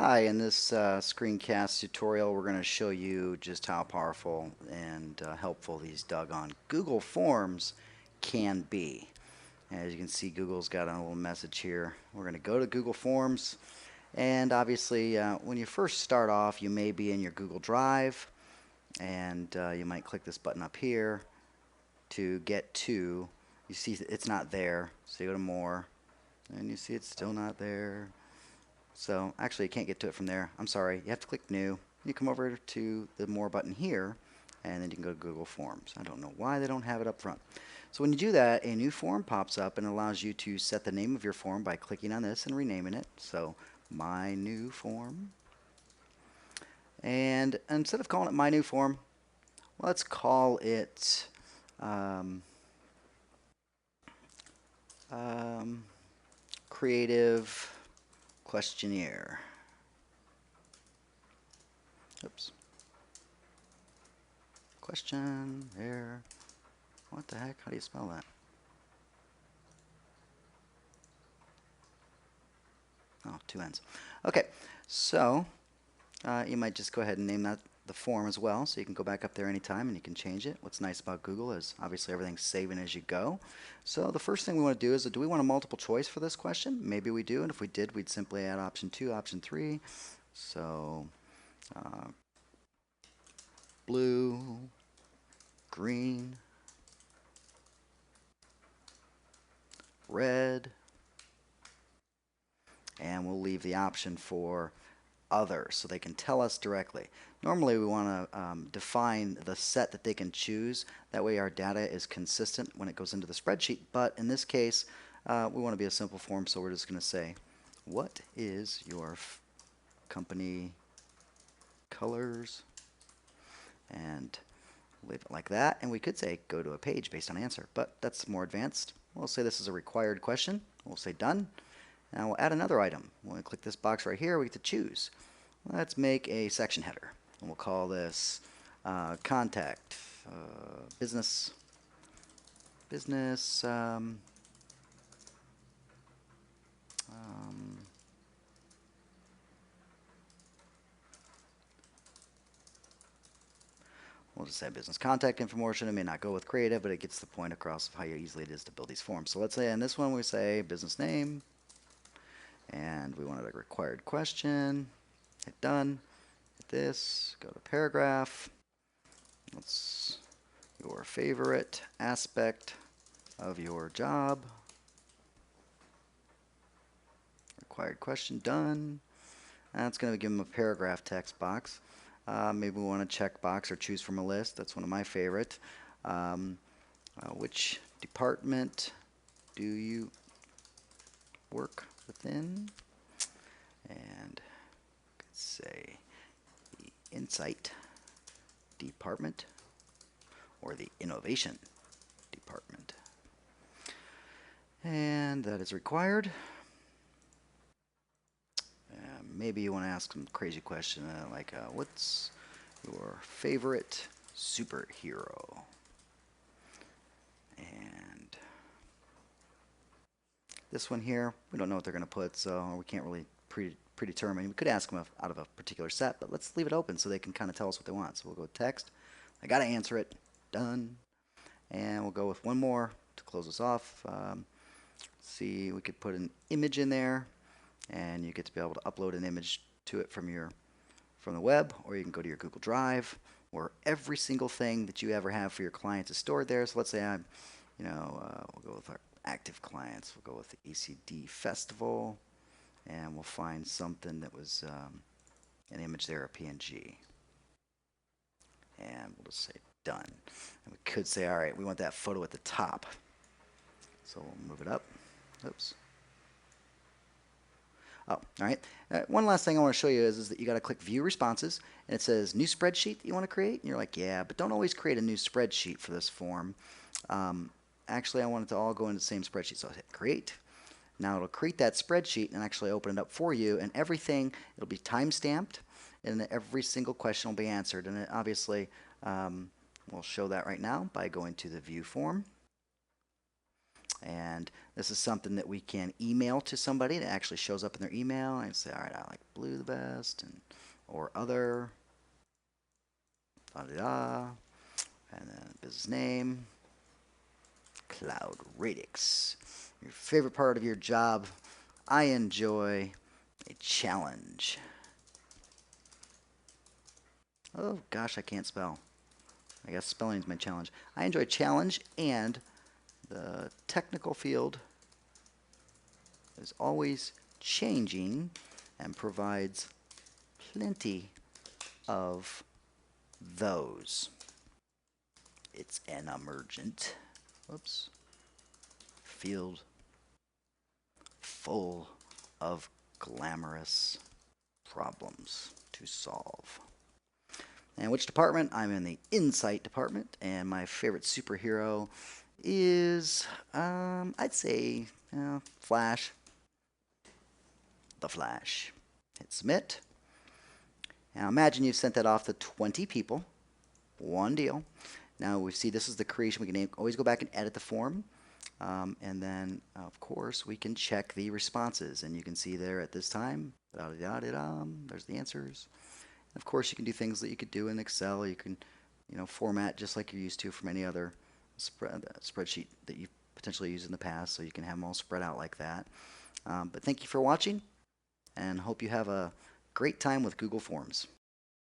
Hi, in this screencast tutorial, we're going to show you just how powerful and helpful these doggone Google Forms can be. As you can see, Google's got a little message here. We're going to go to Google Forms, and obviously, when you first start off, you may be in your Google Drive, and you might click this button up here to get to. You see it's not there, so you go to More, and you see it's still not there. So actually you can't get to it from there. I'm sorry. You have to click New. You come over to the More button here, and then you can go to Google Forms. I don't know why they don't have it up front. So when you do that, a new form pops up and allows you to set the name of your form by clicking on this and renaming it. So My New Form. And instead of calling it My New Form, let's call it Creative Questionnaire. Oops. Question there. What the heck? How do you spell that? Oh, two N's. Okay, so you might just go ahead and name that the form as well, so you can go back up there anytime and you can change it. What's nice about Google is obviously everything's saving as you go. So the first thing we want to do is, do we want a multiple choice for this question? Maybe we do, and if we did, we'd simply add option 2, option 3. So blue, green, red, and we'll leave the option for other so they can tell us directly. Normally we want to define the set that they can choose. That way our data is consistent when it goes into the spreadsheet. But in this case, we want to be a simple form, so we're just going to say, what is your company colors? And leave it like that. And we could say go to a page based on answer, but that's more advanced. We'll say this is a required question. We'll say done. Now we'll add another item. When we click this box right here, we get to choose. Let's make a section header. And we'll call this contact business we'll just say business contact information. It may not go with creative, but it gets the point across of how easily it is to build these forms. So let's say in this one we say business name, and we wanted a required question. Hit done. Hit this. Go to paragraph. What's your favorite aspect of your job? Required question done. That's going to give them a paragraph text box. Maybe we want to check box or choose from a list. That's one of my favorite. Which department do you work within? And could say the Insight Department or the Innovation Department. And that is required. Maybe you want to ask some crazy question like, what's your favorite superhero? And this one here, we don't know what they're going to put, so we can't really predetermine. We could ask them out of a particular set, but let's leave it open so they can kind of tell us what they want. So we'll go with text. I got to answer it. Done. And we'll go with one more to close us off. See, we could put an image in there, and you get to be able to upload an image to it from the web, or you can go to your Google Drive, where every single thing that you ever have for your clients is stored there. So let's say we'll go with our active clients. We'll go with the ECD Festival, and we'll find something that was an image there, a PNG. And we'll just say done. And we could say, all right, we want that photo at the top. So we'll move it up. Oops. Oh, all right. One last thing I want to show you is that you got to click View Responses, and it says New Spreadsheet that you want to create. And you're like, yeah, but don't always create a new spreadsheet for this form. Actually, I want it to all go into the same spreadsheet. So I'll hit Create. Now it'll create that spreadsheet and actually open it up for you, and everything, it'll be time-stamped, and every single question will be answered. And it obviously, we'll show that right now by going to the View Form. And this is something that we can email to somebody. It actually shows up in their email. And say, all right, I like blue the best, and or other, da da da, and then business name, Cloud Radix. Your favorite part of your job? I enjoy a challenge. Oh gosh, I can't spell. I guess spelling is my challenge. I enjoy challenge, and the technical field is always changing and provides plenty of those. It's an emergent, whoops, field full of glamorous problems to solve. And which department? I'm in the Insight department, and my favorite superhero is, I'd say, Flash. The Flash. Hit submit. Now imagine you've sent that off to 20 people. One deal. Now we see this is the creation. We can always go back and edit the form. And then, of course, we can check the responses. And you can see there at this time, there's the answers. Of course, you can do things that you could do in Excel. You can, format just like you're used to from any other spreadsheet that you've potentially used in the past. So you can have them all spread out like that. But thank you for watching, and hope you have a great time with Google Forms.